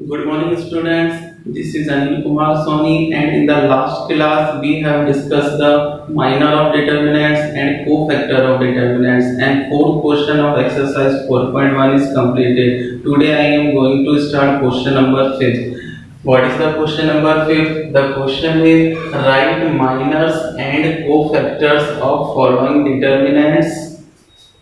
Good morning, students. This is Anil Kumar Soni, and in the last class, we have discussed the minor of determinants and cofactor of determinants, and fourth question of exercise 4.1 is completed. Today, I am going to start question number 5. What is the question number 5? The question is write minors and cofactors of following determinants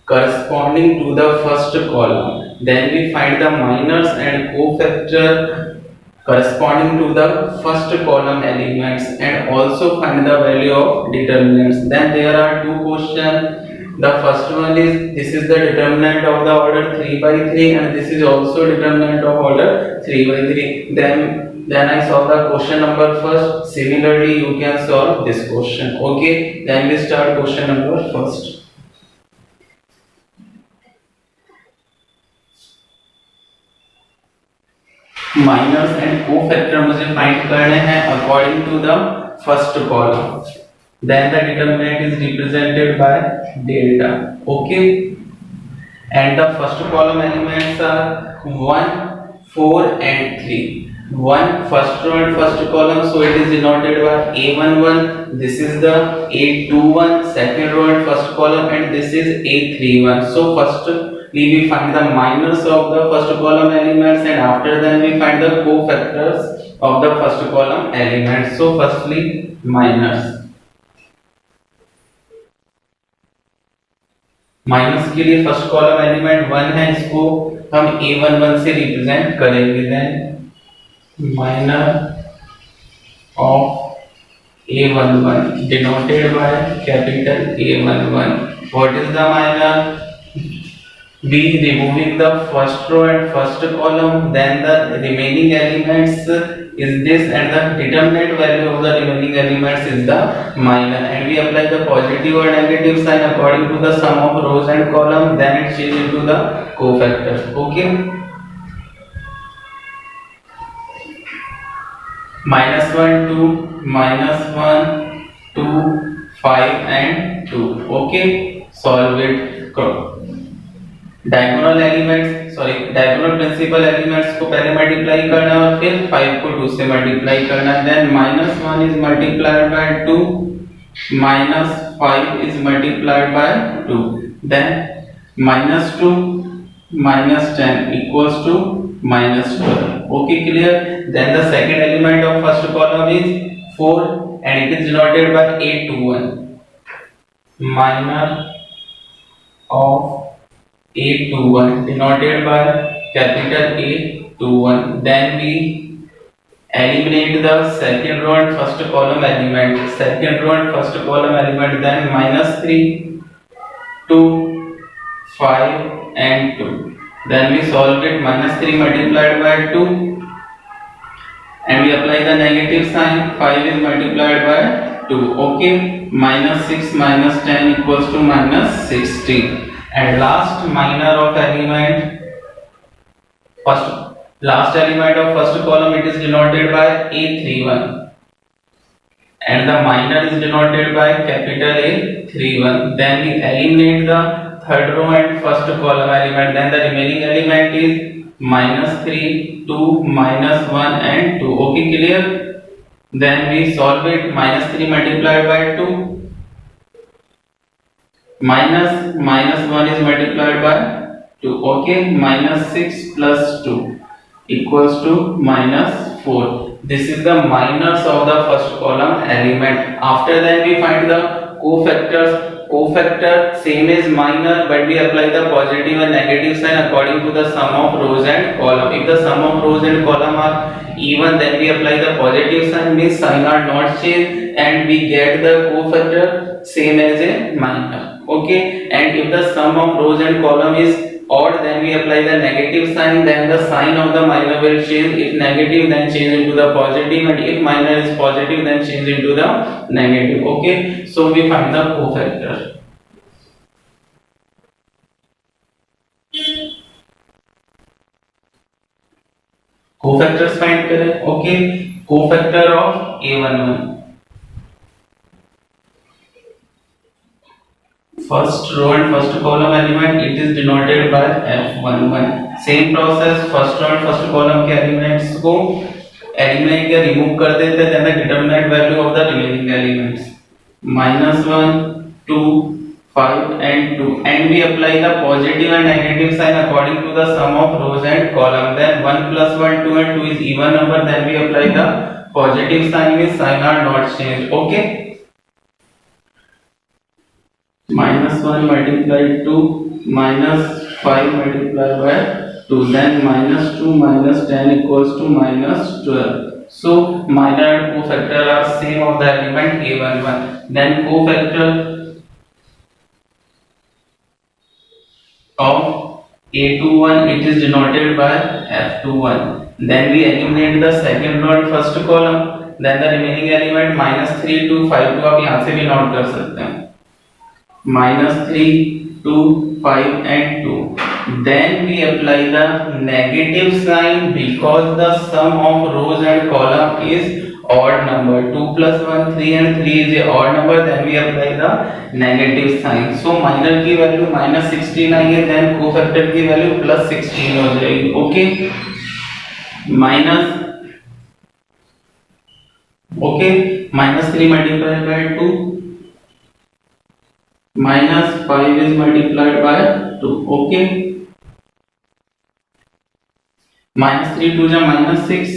corresponding to the first column. Then we find the minors and cofactor corresponding to the first column elements and also find the value of determinants. Then there are two questions. The first one is this is the determinant of the order 3 by 3 and this is also determinant of order 3 by 3. Then I solve the question number first. Similarly, you can solve this question. Okay. Then we start question number first. Minors and cofactor मुझे find करने हैं according to the first column. Then the determinant is represented by delta. Okay. And the first column elements are 1, 4 and 3. First row and first column, so it is denoted by A11. This is the A21. Second row and first column, and this is A31. So firstly we find the minors of the first column elements, and after that we find the cofactors of the first column elements. So firstly minors. Minus के लिए first column element 1 है, इसको हम A11 से represent करेंगे. Then minor of A11 denoted by capital A11. What is the minor? We removing the first row and first column, then the remaining elements is this, and the determinant value of the remaining elements is the minor, and we apply the positive or negative sign according to the sum of rows and column, then it change into the cofactor. Okay. -1 2 -1 2 5 and 2. Okay. Solve it. Diagonal principal elements को पहले multiply करना और फिर 5 को 2 से multiply करना. Then -1 is multiplied by 2, -5 is multiplied by 2. Then -2 -10 equals to -12. Okay, clear. Then the second element of first column is 4 and it is denoted by A21. Minor of A21 denoted by capital A21. Then we eliminate the second row and first column element. Second row and first column element. Then -3, 2, 5 and 2. Then we solve it. -3 multiplied by 2 and we apply the negative sign. 5 is multiplied by 2. Okay. -6 -10 equals to -16. And last minor of element, last element of first column, it is denoted by A31 and the minor is denoted by capital A31. Then we eliminate the third row and first column element. Then the remaining element is -3, 2, -1 and 2. Okay, clear. Then we solve it. -3 multiplied by 2 -1 is multiplied by 2. Okay. -6 plus 2 equals to -4. This is the minors of the first column element. After that we find the cofactors. Cofactor same as minor, but we apply the positive and negative sign according to the sum of rows and column. If the sum of rows and column are even, then we apply the positive sign, means sign are not changed, and we get the cofactor same as a minor. Okay. And if the sum of rows and column is odd, then we apply the negative sign, then the sign of the minor will change. If negative, then change into the positive, and if minor is positive, then change into the negative. Okay. So we find the cofactor. Cofactors find करें. Okay. Cofactor of A11. First row and first column element, it is denoted by F11. Same process, first row and first column के elements को eliminate या remove कर देते हैं, then the determinant value of the remaining elements -1 2 5 and 2, and we apply the positive and negative sign according to the sum of rows and column. Then 1 plus 1 2 and 2 is even number, then we apply the positive sign, means sign are not changed. Okay, -1 multiplied 2 -5 multiplied by 2, then -2 -10 equals to -12. So minor and cofactor are same of the element a11. Then cofactor of a21, it is denoted by f21. Then we eliminate the second row and first column, then the remaining element -3 2 5 2, आप यहाँ से भी note कर सकते हैं, -3 2 5 and 2. Then we apply the negative sign because the sum of rows and column is odd number. 2 plus 1 3 and 3 is a odd number, then we apply the negative sign. So minor की value -16 आई है, then cofactor की value +16 हो जाएगी. Okay, -3 multiplied by 2 -5 is multiplied by 2. Okay, -3 2 जा -6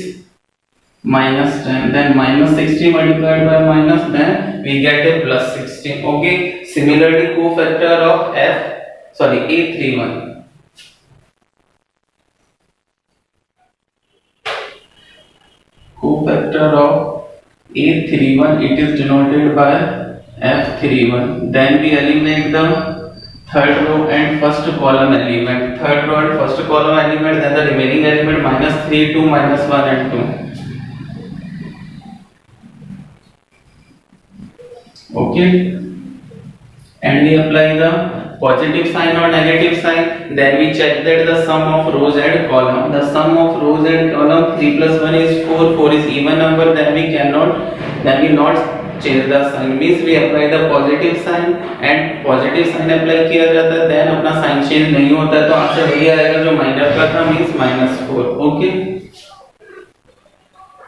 -10, then -60 multiplied by minus, then we get a +16. Okay, similarly cofactor of a31, cofactor of a31, it is denoted by f31. Then we eliminate the third row and first column element, then the remaining element -3 2 -1 and 2. Okay, and we apply the positive sign or negative sign, then we check that the sum of rows and column, the sum of rows and column 3 plus 1 is 4, 4 is even number, then we not change the sign, means we apply the positive sign, and positive sign apply किया जाता है, then अपना sign change नहीं होता है, तो answer वही आएगा जो माइनर का था, means -4. Okay,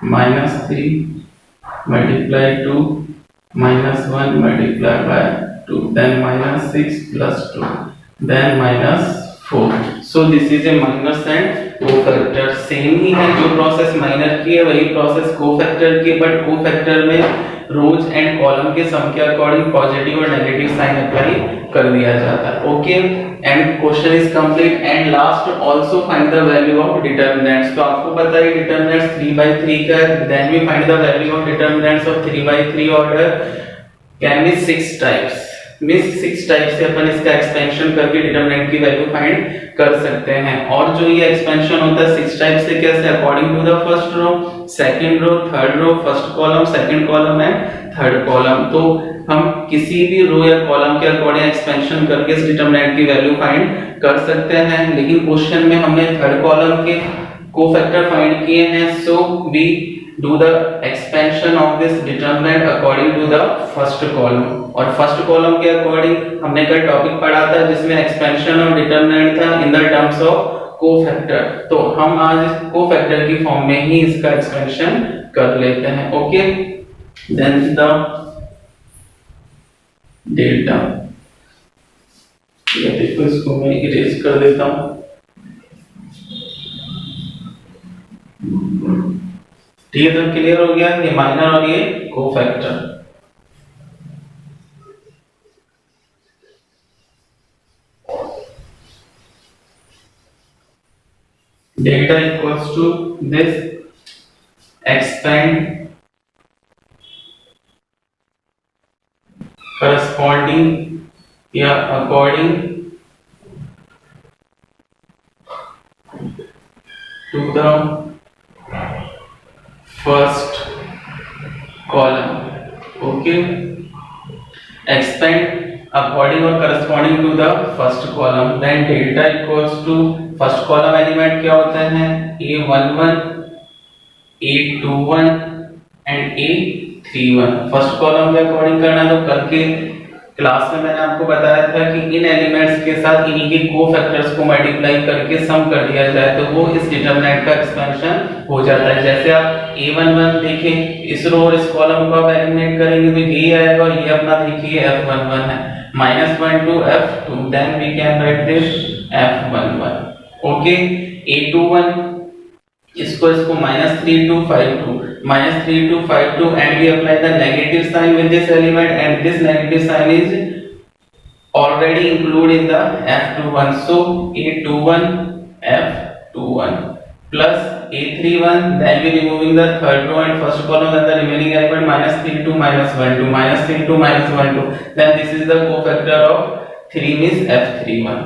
-3 multiply 2 -1 multiplied by 2, then -6 plus 2, then -4. So this is a minus and cofactor. Same ही है, जो प्रोसेस माइनर की है वही प्रोसेस कोफैक्टर की, बट कोफैक्टर में रोज एंड कॉलम के सम के अकॉर्डिंग पॉजिटिव और नेगेटिव साइन अप्लाई कर दिया जाता है. Okay, and question is complete. And last also find the value of determinants. तो आपको पता है डिटरमिनेंट्स 3/3 का है, then we find the value of determinants of 3/3 order can be 6 types, means 6 type से अपन इसका एक्सपेंशन करके डिटरमिनेंट की वैल्यू फाइंड कर सकते हैं. और जो ये एक्सपेंशन होता है 6 टाइप से कैसे, according to the first row, second row, third row, first column, second column and third column. तो हम किसी भी रो या कॉलम के अकॉर्डिंग एक्सपेंशन करके इस डिटरमिनेंट की वैल्यू फाइंड कर सकते हैं. लेकिन क्वेश्चन में हमने थर्ड कॉलम के कोफैक्टर फाइंड किए हैं, so we do the expansion of this determinant according to the first column. और फर्स्ट कॉलम के अकॉर्डिंग हमने कल टॉपिक पढ़ा था जिसमें एक्सपेंशन ऑफ डिटरमिनेंट था in the terms of cofactor, तो हम आज कोफैक्टर की फॉर्म में ही इसका एक्सपेंशन कर लेते हैं. ओके, देन द डेल्टा, ये देखो इसको मैं इरेज कर देता हूं. ठीक है, तो क्लियर हो गया ये माइनर और ये cofactor. Delta equals to this expand corresponding या according to the first column. Okay, expand according or corresponding to the first column. Then delta equals to first column element क्या होता है, a11, a21 and a31. First column के according करना तो करके class में मैंने आपको बताया था कि इन एलिमेंट्स के साथ इन्हीं के कोफैक्टर्स को मल्टीप्लाई करके सम कर दिया जाए तो वो इस डिटरमिनेंट का एक्सपेंशन हो जाता है। जैसे आप a11 देखें, इस रो और इस कॉलम को आप एलिमिनेट करेंगे तो ये आएगा और ये अपना देखिए f11 है, -1 to f2, then we can write this f11. Okay, a21 इसको -3 to 5 2 and we apply the negative sign with this element and this negative sign is already included in the f21, so a21 f21 plus a31, then we removing the third row and first column and the remaining element -3 to -1 2 -3 to -1 2, then this is the cofactor of 3 means f31,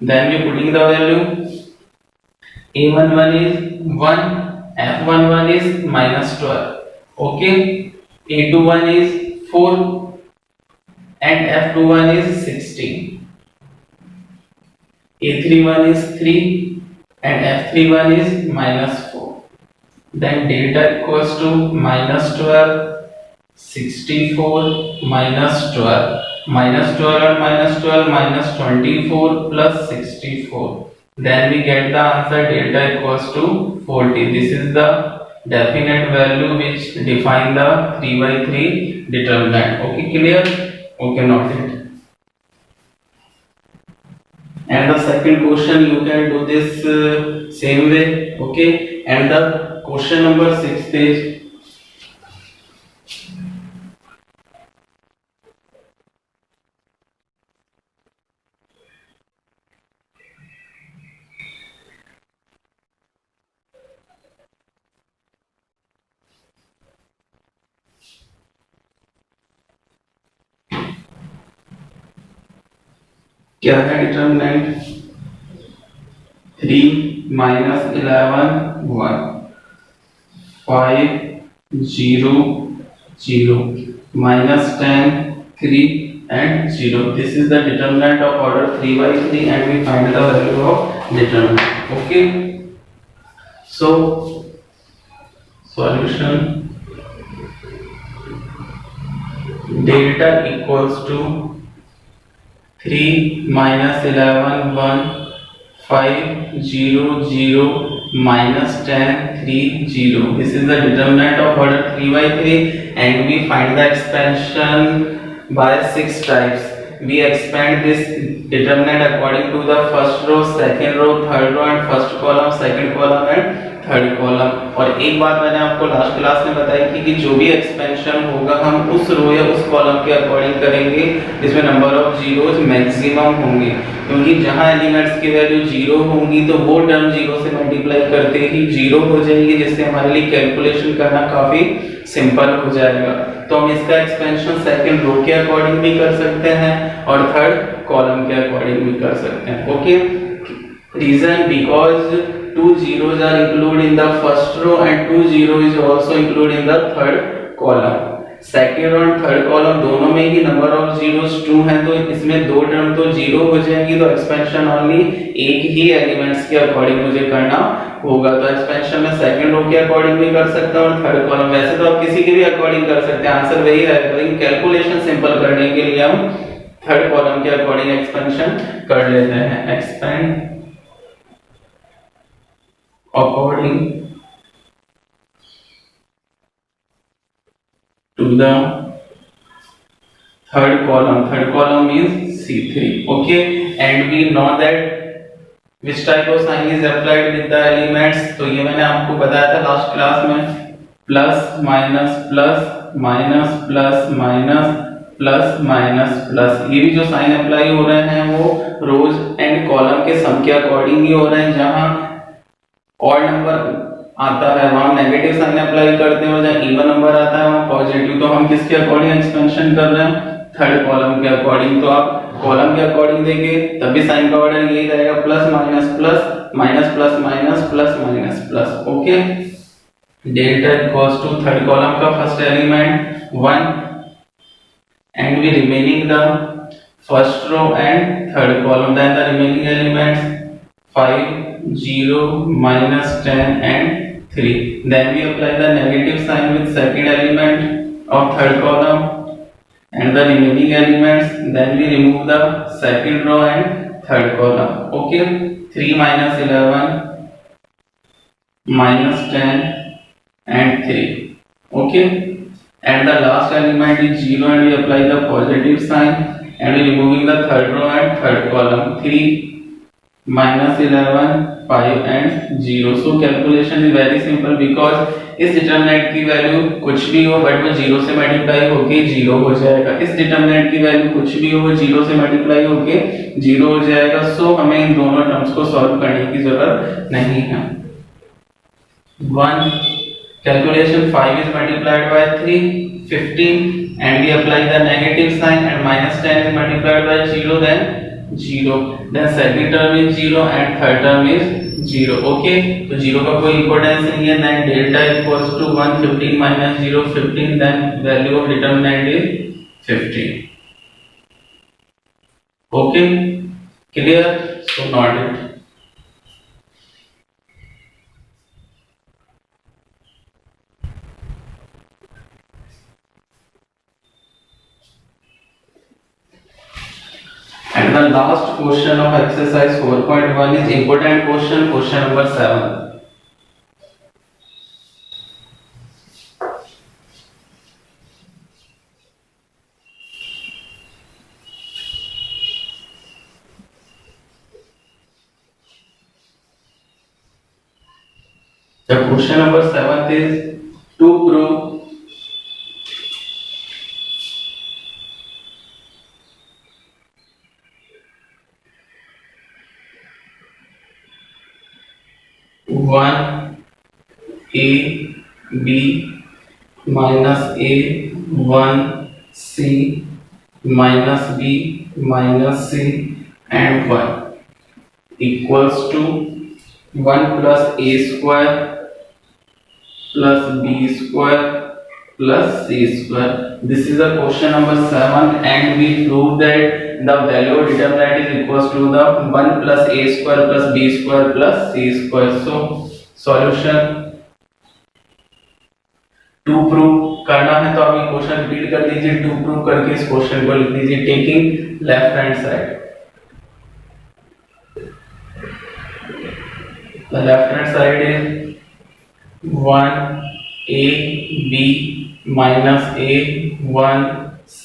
then we putting the value a11 is 1, f11 is -12, okay, a21 is 4 and f21 is 16, a31 is 3 and f31 is -4, then delta equals to -12 64 -12 -12 and -12 -24 plus 64, then we get the answer delta equals to 40. This is the definite value which define the 3/3 determinant. Okay, clear? Okay, noted. And the second question you can do this same way. Okay, and the question number 6 is क्या है determinant 3 -11 1 5 0 0 -10 3 and 0. This is the determinant of order 3/3 and we find the value of determinant. Okay, so solution delta equals to 3 -11 1 5 0 0 -10 3 0. This is the determinant of order 3/3 and we find the expansion by 6 types. We expand this determinant according to the first row, second row, third row and first column, second column and third column. और एक बात मैंने आपको last class में बताई थी कि जो भी एक्सपेंशन होगा हम उस रो या उस कॉलम के अकॉर्डिंग करेंगे जिसमें नंबर ऑफ जीरोस मैक्सिमम होंगे, क्योंकि जहां एलिमेंट्स की वैल्यू जीरो होंगी तो वो टर्म जीरो से मल्टीप्लाई करते ही जीरो हो जाएगी, जिससे हमारे लिए कैलकुलेशन करना काफी सिंपल हो जाएगा। तो हम इसका एक्सपेंशन सेकंड रो के अकॉर्डिंग भी कर सकते हैं और थर्ड कॉलम के अकॉर्डिंग भी कर सकते हैं। Okay, reason because 2 zeros are included in the first row and 2 zero is also included in the third column. Second और थर्ड कॉलम दोनों में ही नंबर ऑफ जीरोस 2 हैं, तो इसमें दो टर्म तो जीरो हो जाएंगी, तो एक्सपेंशन ओनली एक ही एलिमेंट्स के अकॉर्डिंग मुझे करना होगा। तो एक्सपेंशन में सेकंड रो के अकॉर्डिंग भी कर सकता हूं और थर्ड कॉलम, वैसे तो आप किसी के भी अकॉर्डिंग कर सकते हैं, आंसर वही है, लेकिन कैलकुलेशन सिंपल करने के लिए हम थर्ड कॉलम के अकॉर्डिंग एक्सपेंशन कर लेते हैं। Expand according to the third column means C3. Okay, and we know that which type of sign is applied with the elements, तो ये मैंने आपको बताया था लास्ट क्लास में, plus minus plus minus plus minus plus minus plus. ये भी जो साइन अप्लाई हो रहे हैं वो रोज एंड कॉलम के सम के अकॉर्डिंग ही हो रहे हैं। जहां ऑड नंबर आता है वहां नेगेटिव साइन अप्लाई करते हैं और जहां इवन नंबर आता है वहां पॉजिटिव। तो हम किसके अकॉर्डिंग एक्सपेंशन कर रहे हैं? थर्ड कॉलम के अकॉर्डिंग। तो आप कॉलम के अकॉर्डिंग देंगे तब भी साइन का ऑर्डर यही रहेगा, plus minus plus minus plus minus plus minus plus. Okay, delta equals to third column का first element 1 and we remaining the first row and third column, then the remaining elements 5 0 minus 10 and 3, then we apply the negative sign with second element of third column and the remaining elements, then we remove the second row and third column. Okay, 3 minus 11 minus 10 and 3. Okay, and the last element is 0 and we apply the positive sign and we removing the third row and third column. 3 minus 11 5 and 0. So calculation is very simple because इस determinant की value कुछ भी हो but वो 0 से multiply होके 0 हो जाएगा, इस डिटरमिनेंट की वैल्यू कुछ भी हो वो 0 से मल्टीप्लाई होके 0 हो जाएगा. सो हमें इन दोनों टर्म्स को सॉल्व करने की जरूरत नहीं है. 1 calculation 5 is multiplied by 3 15 and we apply the negative sign and minus 10 is multiplied by 0 then 0, then second term is 0 and third term is 0. Okay, तो 0 का कोई इंपॉर्टेंस नहीं है. then delta equals to 1 15 minus 0 15, then value of determinant is 15. Okay, clear? So not it. And the last question of exercise 4.1 is important question, question number 7. The question number 7 is to prove one a b minus a 1 c minus b minus c and 1 equals to 1 plus a square plus b square plus c square. This is the question number 7 and we prove that the value of determinant is equals to the 1 plus a square plus b square plus c square. So solution to prove करना है तो आप ये question repeat कर दीजिए. To prove करके इस question को लिख दीजिए taking left hand side. The left hand side is 1 a b minus a 1 c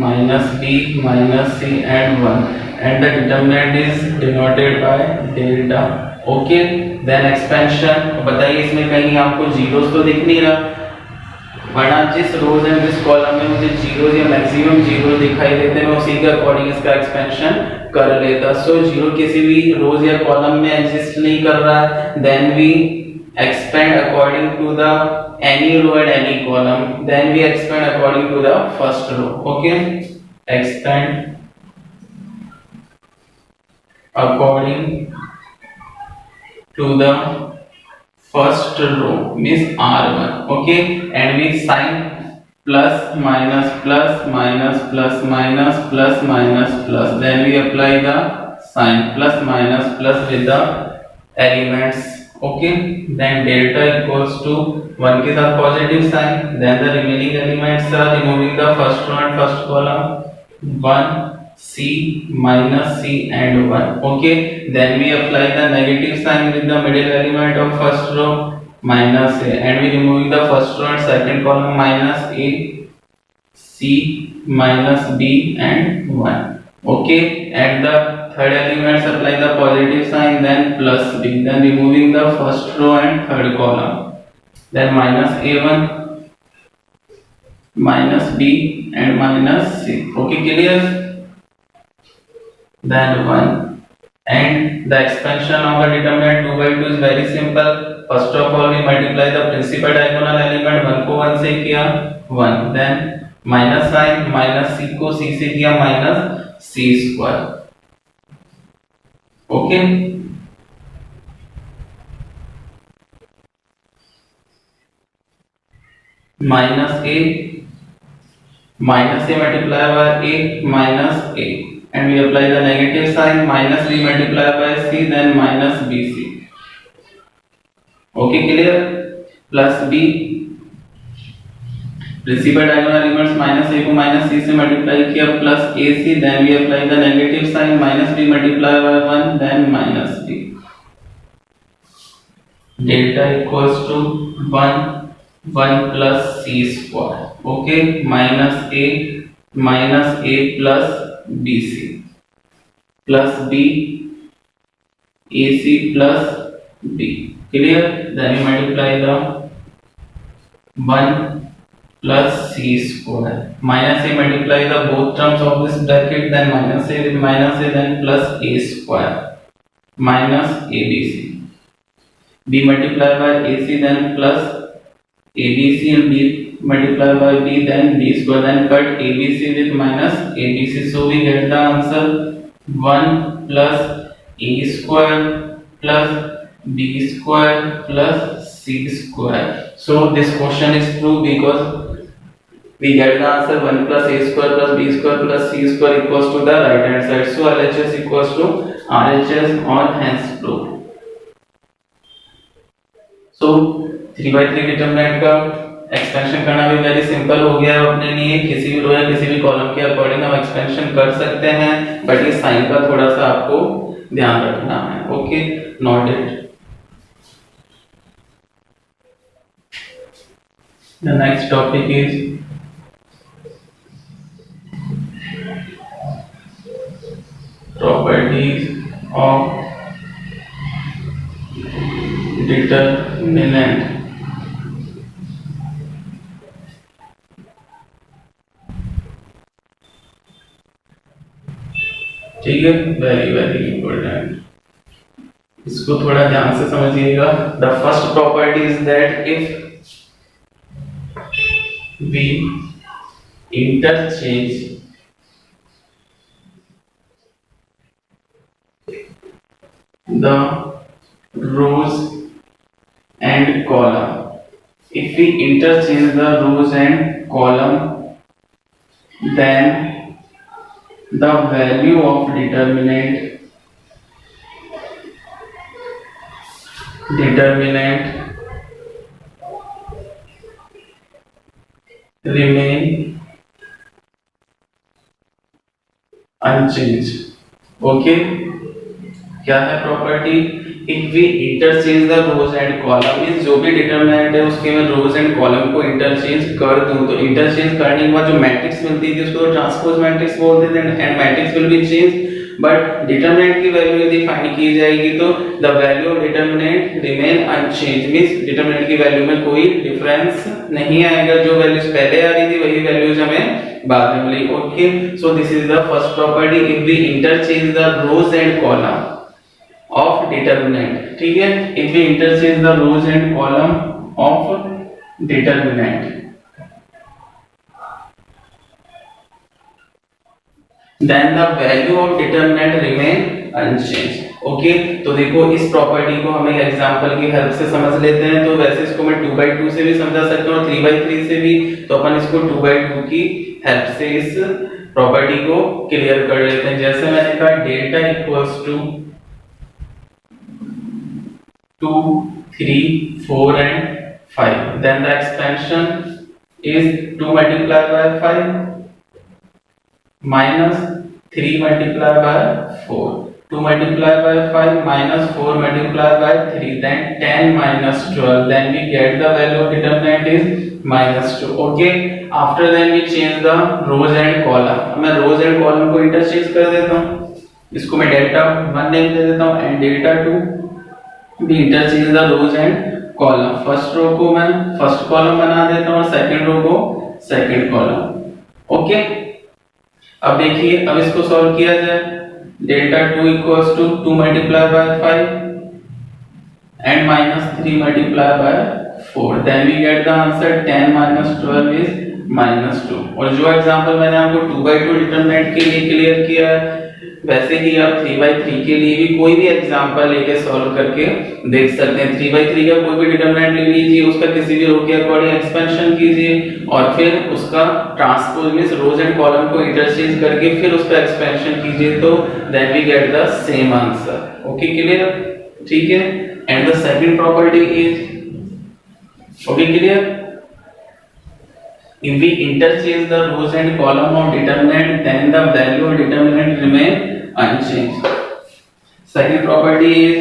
minus b minus c and 1 and the determinant is denoted by delta. Okay, then expansion. बताइए इसमें कहीं आपको zeros तो दिख नहीं रहा, वरना जिस रोज एंड जिस कॉलम में मुझे जीरोस या मैक्सिमम जीरो दिखाई देते हैं मैं उसी के अकॉर्डिंग इसका एक्सपेंशन कर लेता. सो जीरो किसी भी रोज या कॉलम में एग्जिस्ट नहीं कर रहा है, then we expand according to the any row and any column, then we expand according to the first row. Okay, expand according to the first row means R1. Okay, and we sign plus minus plus minus plus minus plus minus plus, then we apply the sign plus minus plus with the elements. Okay, then delta equals to 1 के साथ positive sign, then the remaining elements are removing the first row and first column 1 c minus c and 1. Okay, then we apply the negative sign with the middle element of first row minus a and we remove the first row and second column minus a c minus b and 1. Okay, and the third element apply the positive sign then plus b, then removing the first row and third column, then minus a1 minus b and minus c. Okay, clear? Then 1 and the expansion of the determinant 2 by 2 is very simple. First of all we multiply the principal diagonal element 1 को 1 से किया 1, then minus sign minus c को c से किया minus c square. Okay, minus a multiply by a minus a and we apply the negative sign minus b multiply by c then minus bc. Okay, clear? Plus b principal diagonal elements minus a को minus c से multiply किया plus a c, then we apply the negative sign minus b multiply by 1 then minus b, delta equals to 1 plus c square, okay, minus a plus b c plus b a c plus b, clear, then we multiply the 1 plus c square minus a multiply the both terms of this bracket then minus a with minus a then plus a square minus abc, b multiply by ac then plus abc and b multiply by b then b square then cut abc with minus abc, so we get the answer 1 plus a square plus b square plus c square. So this question is true because we get the answer 1 plus a square plus b square plus c square equals to the right hand side. So LHS equals to RHS or hence true. So 3/3 determinant का expansion करना भी very simple हो गया है अपने लिए, किसी भी रो या किसी भी कॉलम के अकॉर्डिंग हम एक्सपेंशन कर सकते हैं, बट ये साइन का थोड़ा सा आपको ध्यान रखना है, okay, note it. The next topic is properties of determinant. ठीक है, वेरी इंपॉर्टेंट, इसको थोड़ा ध्यान से समझिएगा। The first property is that if we interchange the rows and column, if we interchange the rows and column, then the value of determinant remain unchanged, okay। क्या है property, if we interchange the rows and column, means जो भी determinant है उसके मैं rows and column को interchange कर दूं, तो इंटरचेंज करने के बाद जो मैट्रिक्स मिलती थी उसको ट्रांसपोज मैट्रिक्स बोलते थे, and matrix will be change, but determinant की वैल्यू यदि फाइंड की जाएगी तो the value of determinant remain unchange, means determinant की वैल्यू में कोई डिफरेंस नहीं आएगा, जो वैल्यूज पहले आ रही थी वही वैल्यूज हमें बाद में मिली, okay. So this is the first property, if we interchange the rows and column of determinant, ठीक है, if we interchange the rows and column of determinant, then the value of determinant remain unchanged, okay। तो देखो इस property को हम एक example की help से समझ लेते हैं, तो वैसे इसको मैं 2/2 से भी समझा सकता हूँ और 3/3 से भी, तो अपन इसको 2/2 की हेल्प से इस प्रॉपर्टी को क्लियर कर लेते हैं। जैसे मैंने कहा delta equals to 2, 3, 4 and 5, then the expansion is 2 multiplied by 5 minus 3 multiplied by 4, 2 multiplied by 5 minus 4 multiplied by 3, then 10 minus 12, then we get the value of determinant is -2, okay। After then we change the rows and column, मैं rows and column को interchange कर देता हूँ, इसको मैं delta 1 name दे देता हूँ and delta 2, we interchange the rows and column, first row को मैं फर्स्ट कॉलम बना देता हूँ और सेकंड रो को सेकंड कॉलम, ओके। अब देखिए, अब इसको सॉल्व किया जाए, delta 2 equals to 2 multiply by 5 and minus 3 multiply by 4, then we get the answer 10 minus 12 is -2। और जो एग्जांपल मैंने आपको 2/2 डिटरमिनेंट के लिए क्लियर किया है, वैसे ही आप 3/3 के लिए भी कोई भी एग्जांपल लेके सॉल्व करके देख सकते हैं। 3/3 का कोई भी डिटरमिनेंट ले लीजिए, उसका किसी भी रो के अकॉर्डिंग एक्सपेंशन कीजिए और फिर उसका transpose means rows and column को इंटरचेंज करके फिर उसका एक्सपेंशन कीजिए, तो then we get the same answer, okay, clear, ठीक है। And the second property is, okay, clear. If we interchange the rows and column of determinant, then the value of determinant remain unchanged. Second property is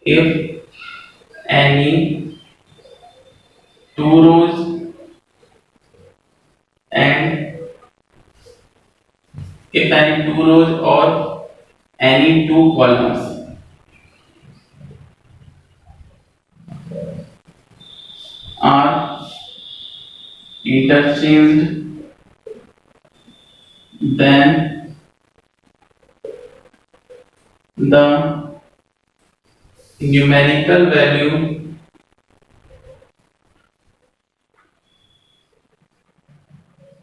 if any two rows and if any two rows or any two columns are interchanged, then the numerical value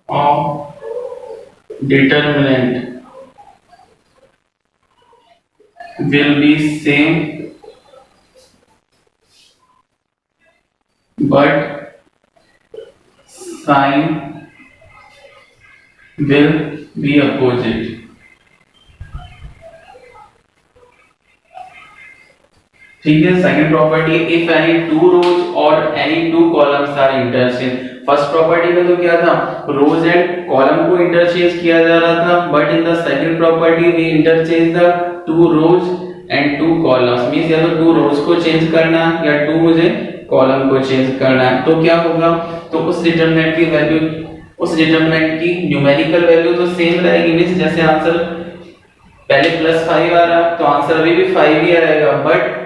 of determinant will be same, but sign will be opposite. ठीक है. Second property, if any two rows और any two columns are interchange. First property में तो क्या था, rows and column को interchange किया जा रहा था, but in the second property we interchange the two rows and two columns. Means या तो टू रोज को चेंज करना है या टू मुझे कॉलम को चेंज करना है. तो क्या होगा, तो उस डिटरमिनेंट की वैल्यू, उस डिटरमिनेंट की न्यूमेरिकल वैल्यू तो सेम रहेगी. मींस जैसे आंसर पहले +5 आ रहा तो आंसर अभी भी 5 ही आएगा, but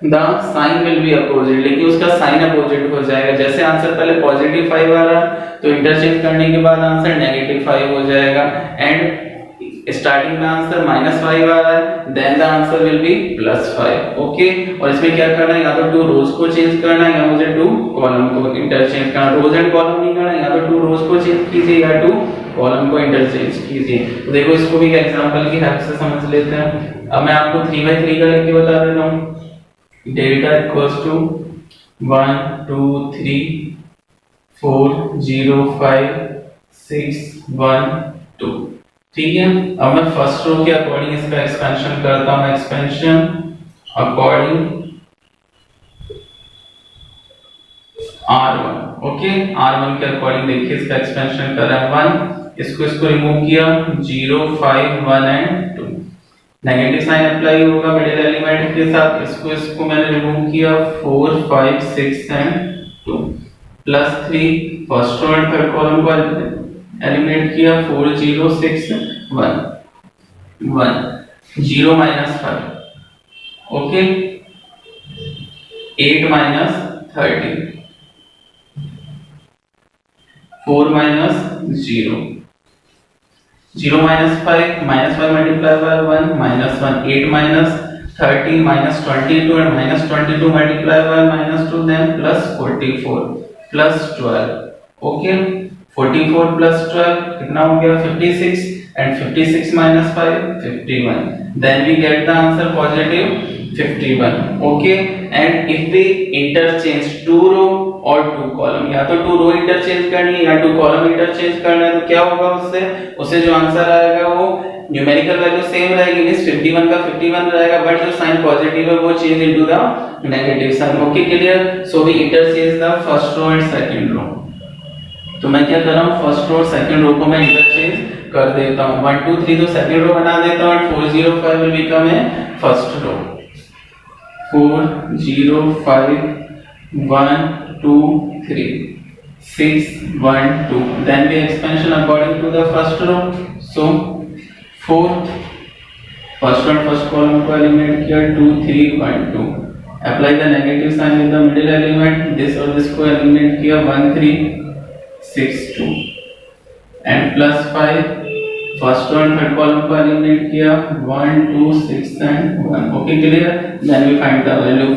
the sign will be opposite. लेकिन उसका साइन अपोजिट हो जाएगा. जैसे आंसर पहले +5 आ रहा तो इंटरचेंज करने के बाद आंसर -5 हो जाएगा. एंड स्टार्टिंग में आंसर -5 आ रहा है, then the answer will be +5. Okay. और इसमें क्या करना है, या तो टू रोज को चेंज करना है या मुझे टू कॉलम को इंटरचेंज करना. रोज एंड कॉलम नहीं करना, या तो टू रोज को चेंज कीजिए या टू कॉलम को इंटरचेंज कीजिए. तो देखो इसको भी एग्जांपल की हेल्प से समझ लेते हैं. अब मैं आपको 3/3 का लिख के बता देता हूं. Delta equals to 1 2 3 4 0 5 6 1 2. ठीक है. अब मैं फर्स्ट रो के अकॉर्डिंग इसका एक्सपेंशन करता हूं. Expansion according R1. Okay. R1 के अकॉर्डिंग देखिए इसका एक्सपेंशन कर रहा है 1. इसको रिमूव किया 0 5 1 एंड 2. नेगेटिव साइन अप्लाई होगा मिडिल एलिमेंट के साथ. इसको मैंने रिमूव किया 4 5 6 and 2. +3 first row and third column को एलिमिनेट किया 4 0 6 1 1 0 -5. Okay. 8 -13 4 -0 0 -5 -5 multiplied by 1 -1 8 -13 -22 and -22 multiplied by -2 then +44 +12. okay. 44 plus 12 कितना हो गया 56 and 56 minus 5 51. then we get the answer positive 51. okay. and if we interchange two row और two column, या तो to row interchange करनी है या टू कॉलम इंटरचेंज करना है, तो क्या होगा उससे जो आंसर आएगा वो न्यूमेरिकल वैल्यू सेम रहेगी. मींस 51 का 51 रहेगा, बट जो साइन पॉजिटिव है वो change into the negative sign. Okay. Clear. So we interchange the first row and second row. तो मैं क्या कर रहा हूं, फर्स्ट रो और सेकंड रो को मैं इंटरचेंज कर देता हूं. 1 2 3 तो सेकंड रो बना देता हूं. 4 0 5 will become a first row. 4 0 5 1 2 3 6 1 2. then we expansion according to the first row. so 4 first one first column को एलिमिनेट किया 2 3 1 2. apply the negative sign with the middle element. this और this को eliminate किया 1 3 6 2 and +5 first one third column को eliminate किया 1 2 6 and 1. okay. clear. then we find the value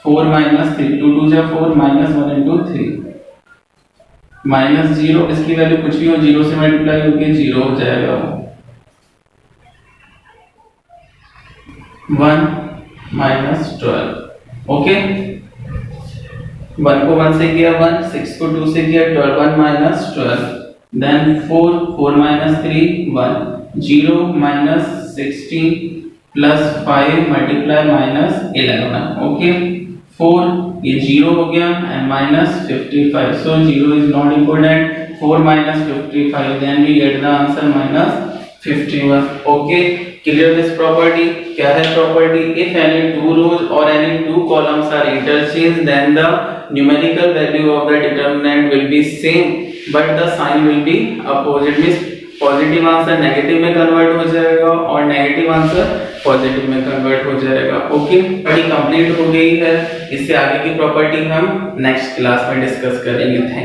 4 minus 3 2 2 जा 4 minus 1 into 3 -0. इसकी value कुछ भी हो 0 से मल्टीप्लाई होके 0 हो जाएगा. 1 minus 12. ओके. 1 को 1 से किया 1, 6 को 2 से किया 12. 1 minus 12. then 4 minus 3 1 0 minus 16 plus 5 multiply minus 11. okay. 4 ये 0 हो गया and -55, so 0 is not important. 4 minus 55, then we get the answer -51. Okay, clear this property? क्या है property? If any two rows or any two columns are interchanged, then the numerical value of the determinant will be same, but the sign will be opposite. Means positive answer negative में convert हो जाएगा और negative answer positive में convert हो जाएगा। Okay, पढ़ी complete हो गई है। इससे आगे की प्रॉपर्टी हम नेक्स्ट क्लास में डिस्कस करेंगे। थैंक